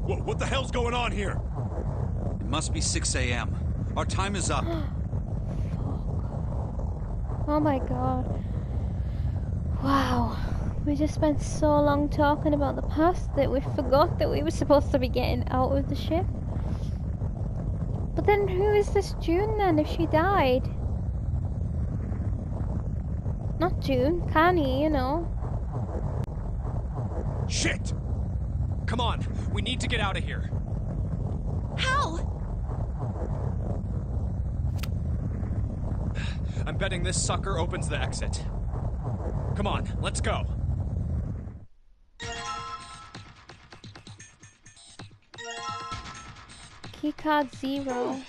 What the hell's going on here? It must be 6 a.m. Our time is up. Oh my god. Wow. We just spent so long talking about the past that we forgot that we were supposed to be getting out of the ship. But then who is this June then if she died? Not June, Connie, you know. Shit! Come on, we need to get out of here. How? I'm betting this sucker opens the exit. Come on, let's go. Keycard 0.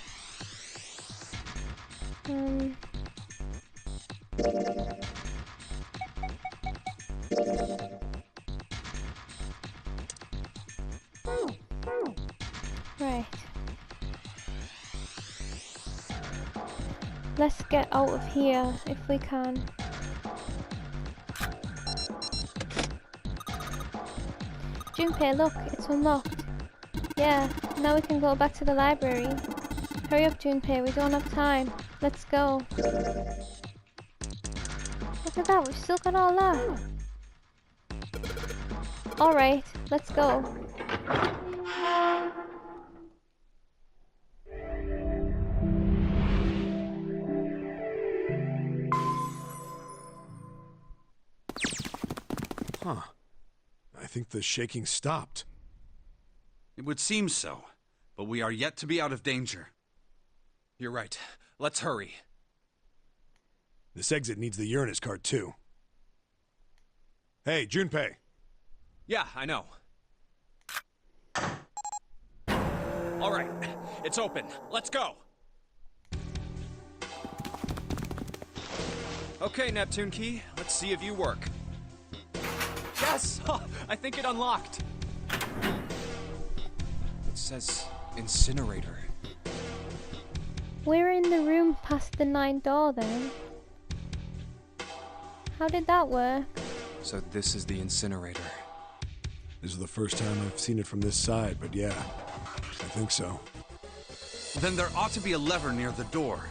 Right. Let's get out of here if we can. Junpei, look, it's unlocked. Yeah, now we can go back to the library. Hurry up, Junpei, we don't have time. Let's go. Look at that, we've still got all that. Alright, let's go. Huh. I think the shaking stopped. It would seem so, but we are yet to be out of danger. You're right. Let's hurry. This exit needs the Uranus card too. Hey, Junpei. Yeah, I know. All right, it's open. Let's go. Okay, Neptune Key, let's see if you work. Yes! I think it unlocked. It says incinerator. We're in the room past the 9th door then. How did that work? So this is the incinerator. This is the first time I've seen it from this side, but yeah, I think so. Then there ought to be a lever near the door.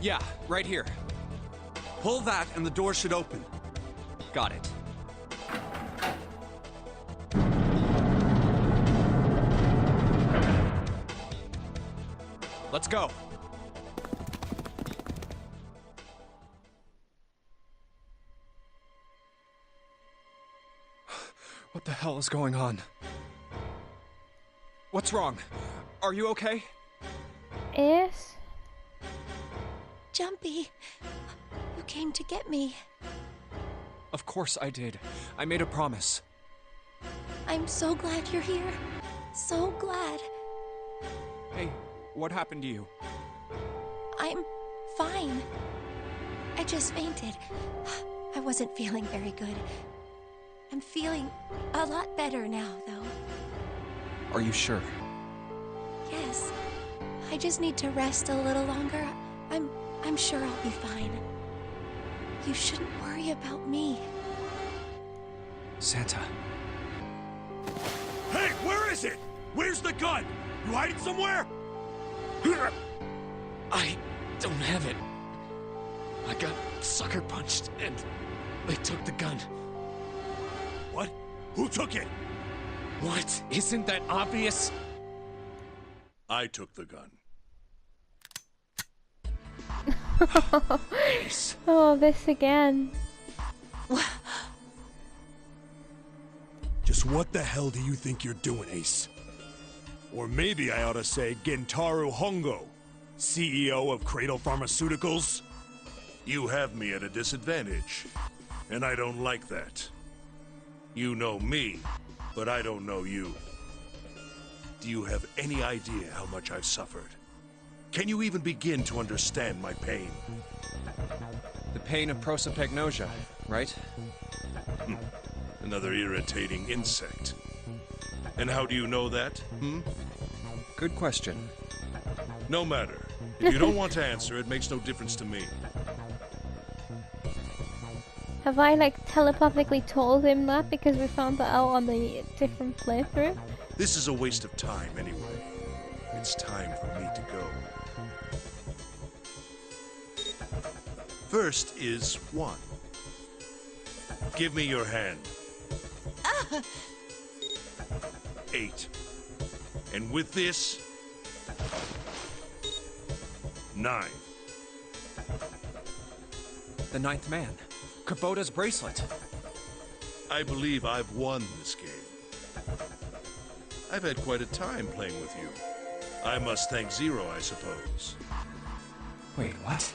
Yeah, right here. Pull that and the door should open. Got it. Let's go. What the hell is going on? What's wrong? Are you okay? Ace? Jumpy, you came to get me. Of course I did. I made a promise. I'm so glad you're here. So glad. Hey, what happened to you? I'm fine. I just fainted. I wasn't feeling very good. I'm feeling a lot better now, though. Are you sure? Yes. I just need to rest a little longer. I'm sure I'll be fine. You shouldn't worry about me. Santa. Hey, where is it? Where's the gun? You hide it somewhere? I don't have it. I got sucker punched and they took the gun. What? Who took it? What? Isn't that obvious? I took the gun. Ace. Oh, this again. Just what the hell do you think you're doing, Ace? Or maybe I ought to say Gentaro Hongo, CEO of Cradle Pharmaceuticals. You have me at a disadvantage, and I don't like that. You know me, but I don't know you. Do you have any idea how much I've suffered? Can you even begin to understand my pain? The pain of prosopagnosia, right? Another irritating insect. And how do you know that, Good question. No matter. If you don't want to answer, it makes no difference to me. Have I like telepathically told him that because we found that out on the different playthrough? This is a waste of time anyway. It's time for me to go. First is 1. Give me your hand. 8. And with this, 9. The 9th man. Kubota's bracelet. I believe I've won this game. I've had quite a time playing with you. I must thank Zero, I suppose. Wait, what?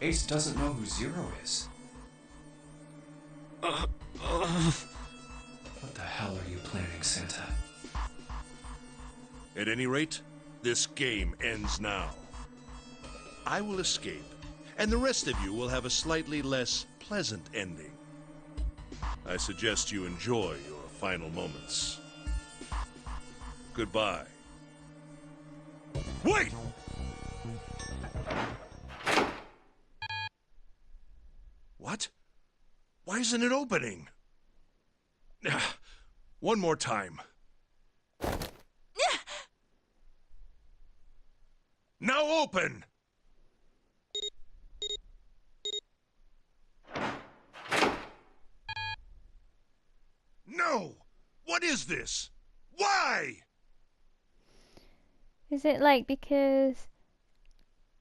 Ace doesn't know who Zero is. What the hell are you planning, Santa? At any rate, this game ends now. I will escape, and the rest of you will have a slightly less pleasant ending. I suggest you enjoy your final moments. Goodbye. Wait! What? Why isn't it opening? One more time. Now open! No! What is this? Why? Is it like because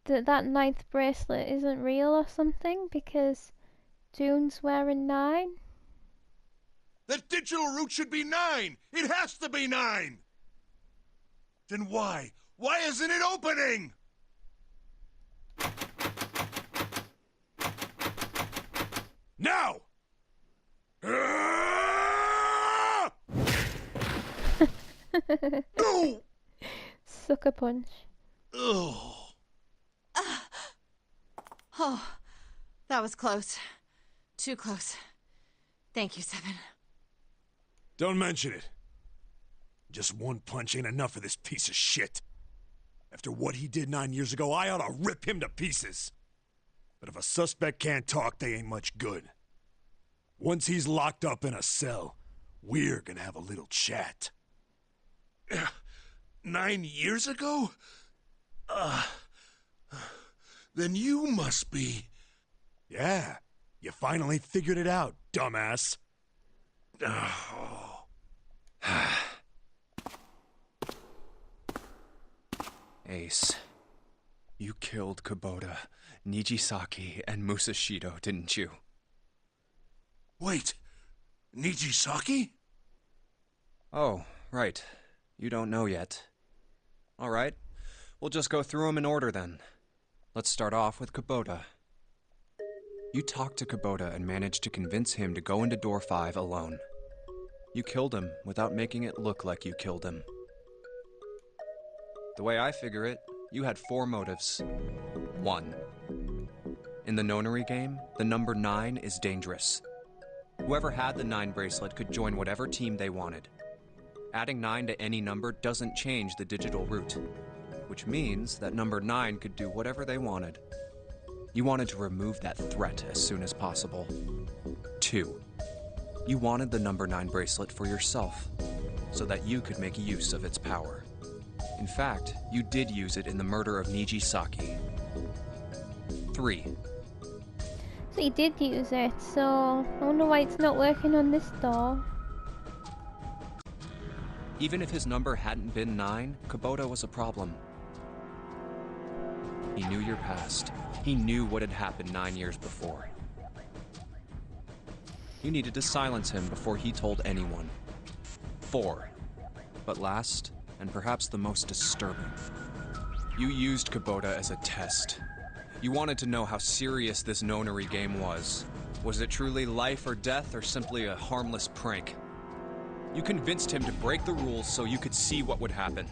that 9th bracelet isn't real or something? Because June's wearing 9? That digital root should be 9! It has to be 9! Then why? Why isn't it opening? Now! No! Sucker punch. Ugh. Oh, that was close. Too close. Thank you, Seven. Don't mention it. Just one punch ain't enough for this piece of shit. After what he did 9 years ago, I ought to rip him to pieces. But if a suspect can't talk, they ain't much good. Once he's locked up in a cell, we're gonna have a little chat. 9 years ago? Then you must be... Yeah, you finally figured it out, dumbass. Oh. Ace, you killed Kubota, Nijisaki, and Musashido, didn't you? Wait, Nijisaki? Oh, right. You don't know yet. All right, we'll just go through them in order then. Let's start off with Kubota. You talked to Kubota and managed to convince him to go into Door 5 alone. You killed him without making it look like you killed him. The way I figure it, you had 4 motives. 1. In the Nonary game, the number 9 is dangerous. Whoever had the 9 bracelet could join whatever team they wanted. Adding 9 to any number doesn't change the digital root, which means that number 9 could do whatever they wanted. You wanted to remove that threat as soon as possible. 2. You wanted the number 9 bracelet for yourself, so that you could make use of its power. In fact, you did use it in the murder of Nijisaki. 3. So he did use it, so I wonder why it's not working on this door. Even if his number hadn't been 9, Kubota was a problem. He knew your past. He knew what had happened 9 years before. You needed to silence him before he told anyone. 4. But last, and perhaps the most disturbing, you used Kubota as a test. You wanted to know how serious this Nonary game was. Was it truly life or death, or simply a harmless prank? You convinced him to break the rules so you could see what would happen.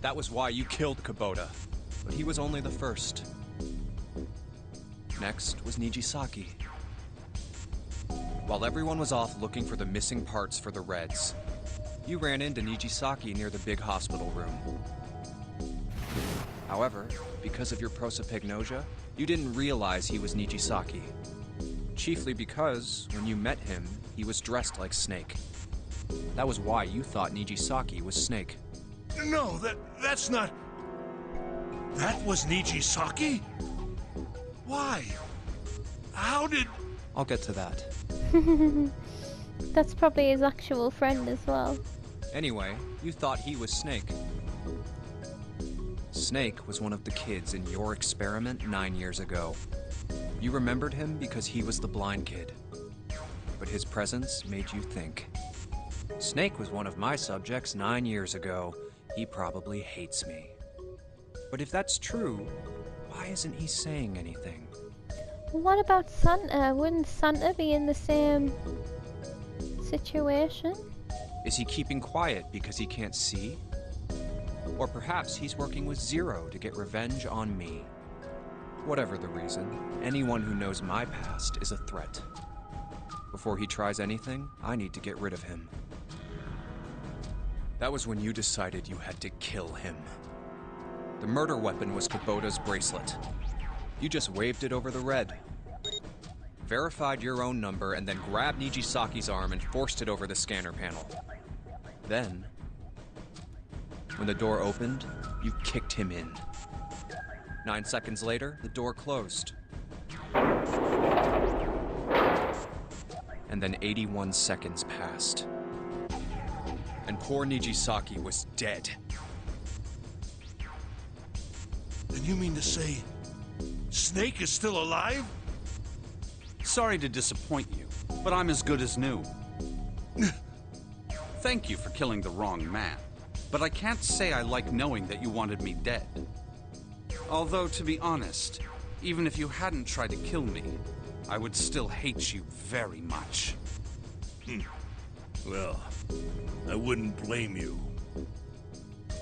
That was why you killed Kubota, but he was only the first. Next was Nijisaki. While everyone was off looking for the missing parts for the Reds, you ran into Nijisaki near the big hospital room. However, because of your prosopagnosia, you didn't realize he was Nijisaki. Chiefly because, when you met him, he was dressed like Snake. That was why you thought Nijisaki was Snake. No, that's not... That was Nijisaki? Why? How did... I'll get to that. That's probably his actual friend as well. Anyway, you thought he was Snake. Snake was one of the kids in your experiment 9 years ago. You remembered him because he was the blind kid. But his presence made you think. Snake was one of my subjects 9 years ago. He probably hates me. But if that's true, why isn't he saying anything? What about Santa? Wouldn't Santa be in the same situation? Is he keeping quiet because he can't see? Or perhaps he's working with Zero to get revenge on me. Whatever the reason, anyone who knows my past is a threat. Before he tries anything, I need to get rid of him. That was when you decided you had to kill him. The murder weapon was Kubota's bracelet. You just waved it over the red. Verified your own number and then grabbed Nijisaki's arm and forced it over the scanner panel. Then, when the door opened, you kicked him in. 9 seconds later, the door closed. And then 81 seconds passed. And poor Nijisaki was dead. Then you mean to say... Snake is still alive? Sorry to disappoint you, but I'm as good as new. Thank you for killing the wrong man, but I can't say I like knowing that you wanted me dead. Although, to be honest, even if you hadn't tried to kill me, I would still hate you very much. Well, I wouldn't blame you.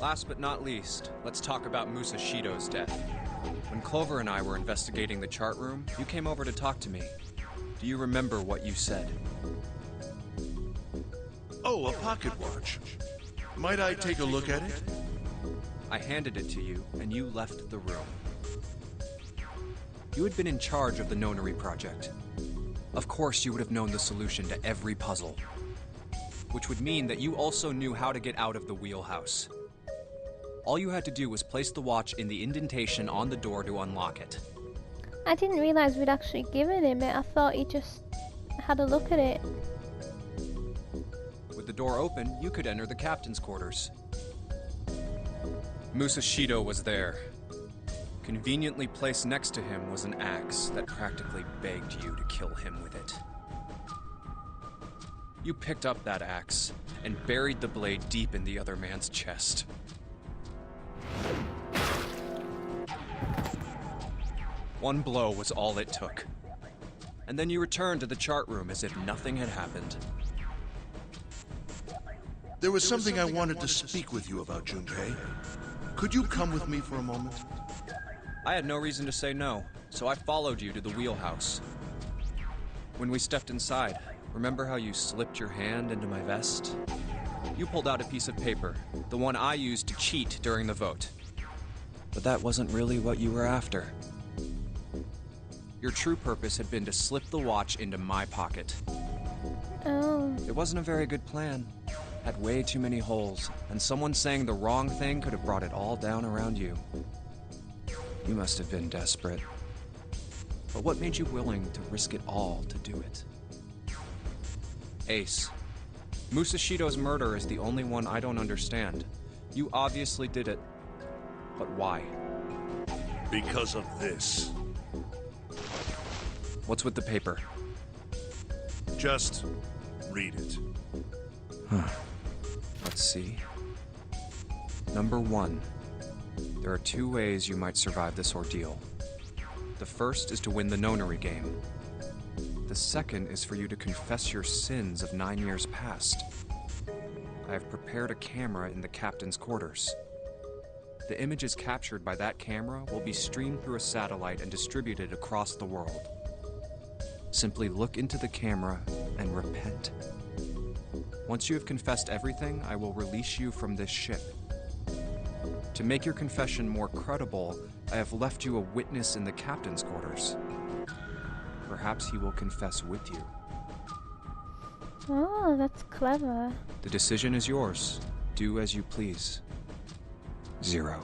Last but not least, let's talk about Musashido's death. When Clover and I were investigating the chart room, you came over to talk to me. Do you remember what you said? Oh, a pocket watch. Might I take a look at it? I handed it to you, and you left the room. You had been in charge of the Nonary project. Of course you would have known the solution to every puzzle. Which would mean that you also knew how to get out of the wheelhouse. All you had to do was place the watch in the indentation on the door to unlock it. I didn't realize we'd actually given him it. I thought he just had a look at it. With the door open, you could enter the captain's quarters. Musashido was there. Conveniently placed next to him was an axe that practically begged you to kill him with it. You picked up that axe and buried the blade deep in the other man's chest. One blow was all it took. And then you returned to the chart room as if nothing had happened. There was something I wanted to speak with you about, Junpei. Could you come with me for a moment? I had no reason to say no, so I followed you to the wheelhouse. When we stepped inside, remember how you slipped your hand into my vest? You pulled out a piece of paper, the one I used to cheat during the vote. But that wasn't really what you were after. Your true purpose had been to slip the watch into my pocket. Oh. It wasn't a very good plan. Had way too many holes, and someone saying the wrong thing could have brought it all down around you. You must have been desperate. But what made you willing to risk it all to do it? Ace, Musashido's murder is the only one I don't understand. You obviously did it. But why? Because of this. What's with the paper? Just read it. Let's see. Number 1. There are 2 ways you might survive this ordeal. The first is to win the Nonary game. The second is for you to confess your sins of 9 years past. I have prepared a camera in the captain's quarters. The images captured by that camera will be streamed through a satellite and distributed across the world. Simply look into the camera and repent. Once you have confessed everything, I will release you from this ship. To make your confession more credible, I have left you a witness in the captain's quarters. Perhaps he will confess with you. Oh, that's clever. The decision is yours. Do as you please. Zero.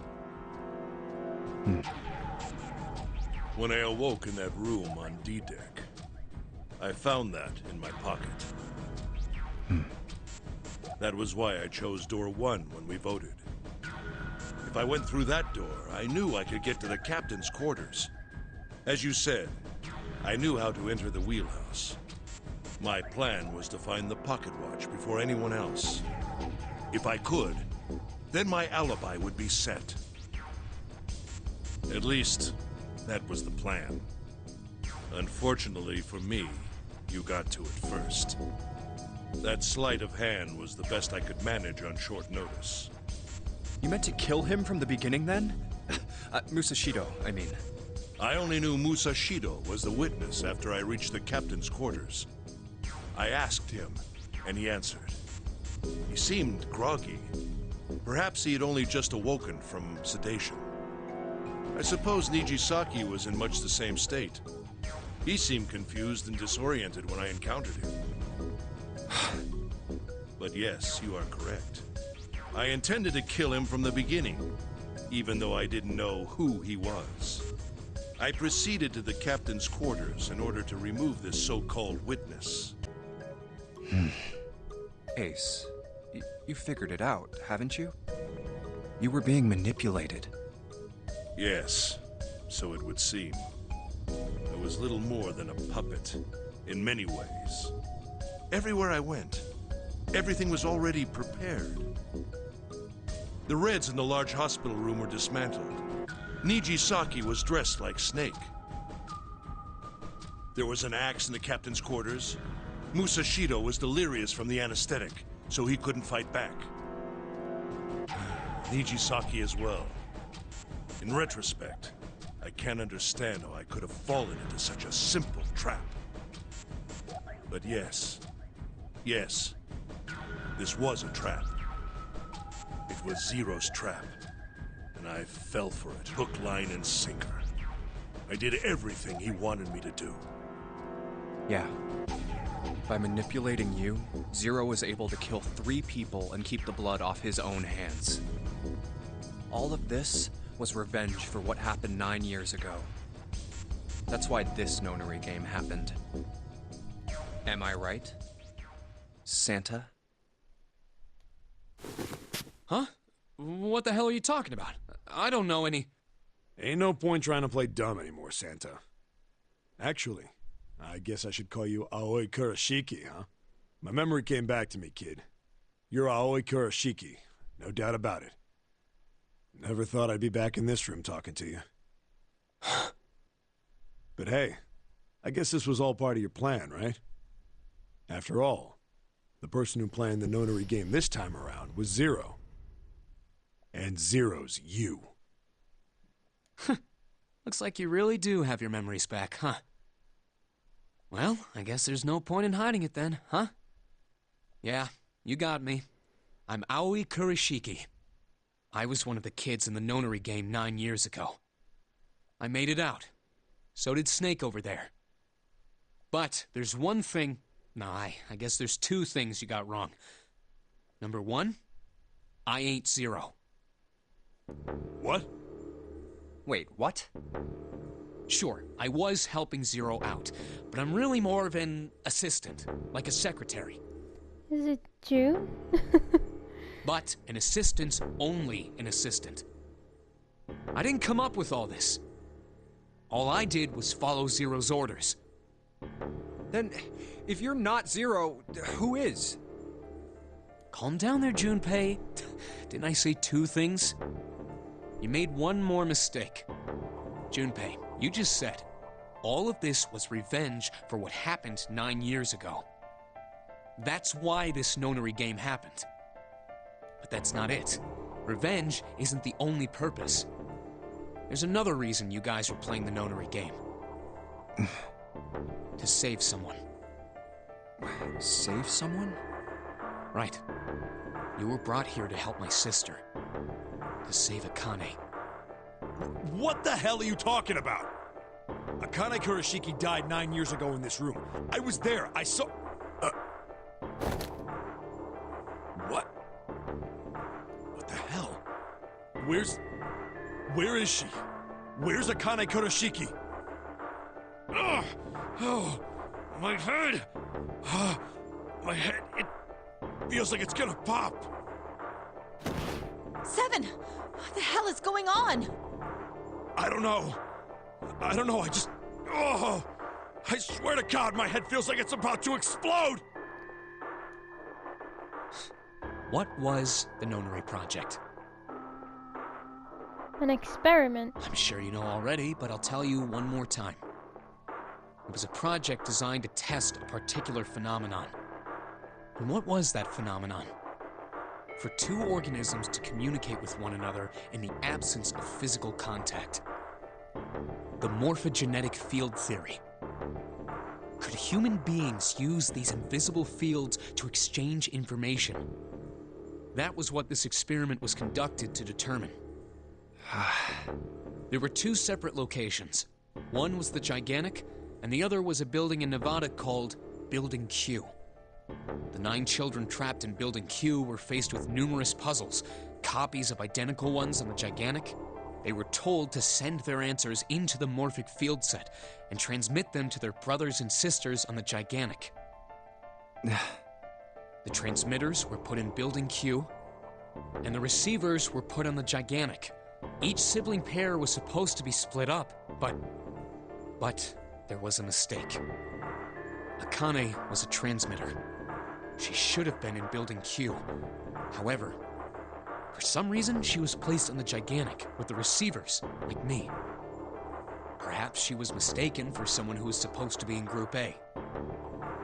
When I awoke in that room on D-Deck, I found that in my pocket. That was why I chose door 1 when we voted. If I went through that door, I knew I could get to the captain's quarters. As you said, I knew how to enter the wheelhouse. My plan was to find the pocket watch before anyone else. If I could, then my alibi would be set. At least, that was the plan. Unfortunately for me, you got to it first. That sleight of hand was the best I could manage on short notice. You meant to kill him from the beginning, then? Musashido, I mean. I only knew Musashido was the witness after I reached the captain's quarters. I asked him, and he answered. He seemed groggy. Perhaps he had only just awoken from sedation. I suppose Nijisaki was in much the same state. He seemed confused and disoriented when I encountered him. But yes, you are correct. I intended to kill him from the beginning, even though I didn't know who he was. I proceeded to the captain's quarters in order to remove this so-called witness. Ace, you figured it out, haven't you? You were being manipulated. Yes, so it would seem. I was little more than a puppet, in many ways. Everywhere I went, everything was already prepared. The Reds in the large hospital room were dismantled. Nijisaki was dressed like Snake. There was an axe in the captain's quarters. Musashido was delirious from the anesthetic, so he couldn't fight back. Nijisaki as well. In retrospect, I can't understand how I could have fallen into such a simple trap. But yes, this was a trap. It was Zero's trap, and I fell for it, hook, line, and sinker. I did everything he wanted me to do. Yeah. By manipulating you, Zero was able to kill 3 people and keep the blood off his own hands. All of this was revenge for what happened 9 years ago. That's why this Nonary game happened. Am I right, Santa? Huh? What the hell are you talking about? I don't know any... Ain't no point trying to play dumb anymore, Santa. Actually, I guess I should call you Aoi Kurashiki, huh? My memory came back to me, kid. You're Aoi Kurashiki, no doubt about it. Never thought I'd be back in this room talking to you. But hey, I guess this was all part of your plan, right? After all, the person who planned the Nonary game this time around was Zero. And Zero's you. Looks like you really do have your memories back, huh? Well, I guess there's no point in hiding it then, huh? Yeah, you got me. I'm Aoi Kurashiki. I was one of the kids in the Nonary game 9 years ago. I made it out. So did Snake over there. But there's one thing... I guess there's 2 things you got wrong. Number 1, I ain't Zero. What? Wait, what? Sure, I was helping Zero out, but I'm really more of an assistant, like a secretary. Is it June? But an assistant's only an assistant. I didn't come up with all this. All I did was follow Zero's orders. Then, if you're not Zero, who is? Calm down there, Junpei. Didn't I say 2 things? You made one more mistake. Junpei, you just said, all of this was revenge for what happened 9 years ago. That's why this Nonary game happened. But that's not it. Revenge isn't the only purpose. There's another reason you guys were playing the Nonary game. To save someone. Save someone? Right. You were brought here to help my sister. To save Akane. What the hell are you talking about? Akane Kurashiki died 9 years ago in this room. I was there. I saw... Where is she? Where's Akane Kurashiki? Ugh! Oh, my head! My head, it feels like it's gonna pop! 7! What the hell is going on? I don't know, I just... Oh! I swear to God, my head feels like it's about to explode! What was the Nonary Project? An experiment. I'm sure you know already, but I'll tell you one more time. It was a project designed to test a particular phenomenon. And what was that phenomenon? For two organisms to communicate with one another in the absence of physical contact. The morphogenetic field theory. Could human beings use these invisible fields to exchange information? That was what this experiment was conducted to determine. There were two separate locations. One was the Gigantic, and the other was a building in Nevada called Building Q. The 9 children trapped in Building Q were faced with numerous puzzles, copies of identical ones on the Gigantic. They were told to send their answers into the morphic field set and transmit them to their brothers and sisters on the Gigantic. The transmitters were put in Building Q, and the receivers were put on the Gigantic. Each sibling pair was supposed to be split up, but there was a mistake. Akane was a transmitter. She should have been in Building Q. However, for some reason, she was placed on the Gigantic with the receivers, like me. Perhaps she was mistaken for someone who was supposed to be in Group A.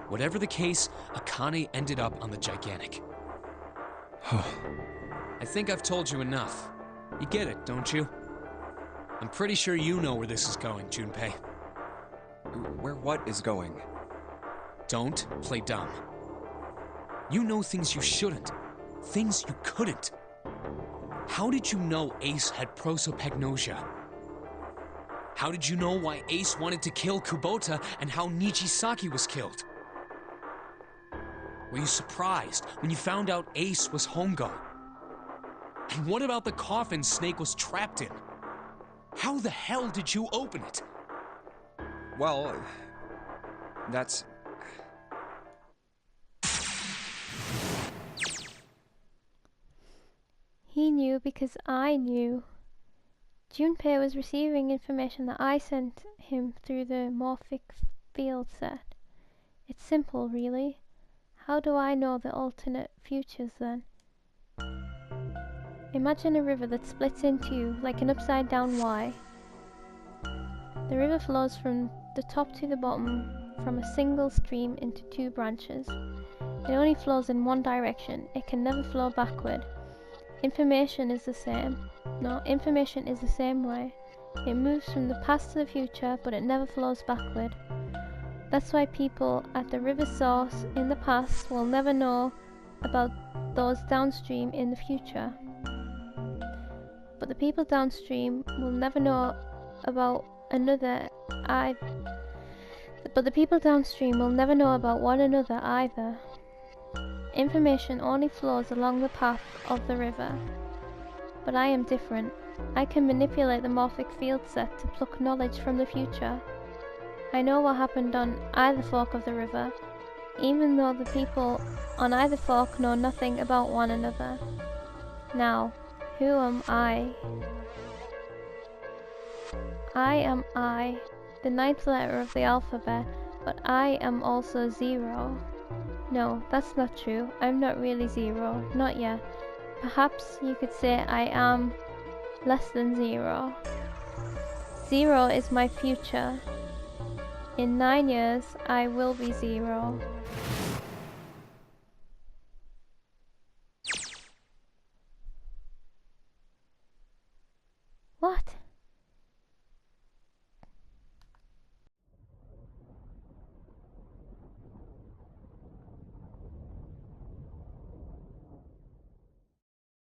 Whatever the case, Akane ended up on the Gigantic. I think I've told you enough. You get it, don't you? I'm pretty sure you know where this is going, Junpei. Where what is going? Don't play dumb. You know things you shouldn't. Things you couldn't. How did you know Ace had prosopagnosia? How did you know why Ace wanted to kill Kubota and how Nijisaki was killed? Were you surprised when you found out Ace was Hongo? And what about the coffin Snake was trapped in? How the hell did you open it? Well, that's... He knew because I knew. Junpei was receiving information that I sent him through the morphic field set. It's simple, really. How do I know the alternate futures then? Imagine a river that splits in two like an upside down Y. The river flows from the top to the bottom from a single stream into 2 branches. It only flows in one direction. It can never flow backward. Information is the same. No, information is the same way. It moves from the past to the future, but it never flows backward. That's why people at the river source in the past will never know about those downstream in the future. But the people downstream will never know about another But the people downstream will never know about one another either. Information only flows along the path of the river. But I am different. I can manipulate the morphic field set to pluck knowledge from the future. I know what happened on either fork of the river, even though the people on either fork know nothing about one another. Now, who am I? I am I, the 9th letter of the alphabet, but I am also 0. No, that's not true. I'm not really 0, not yet. Perhaps you could say I am less than 0. 0 is my future. In 9 years, I will be 0.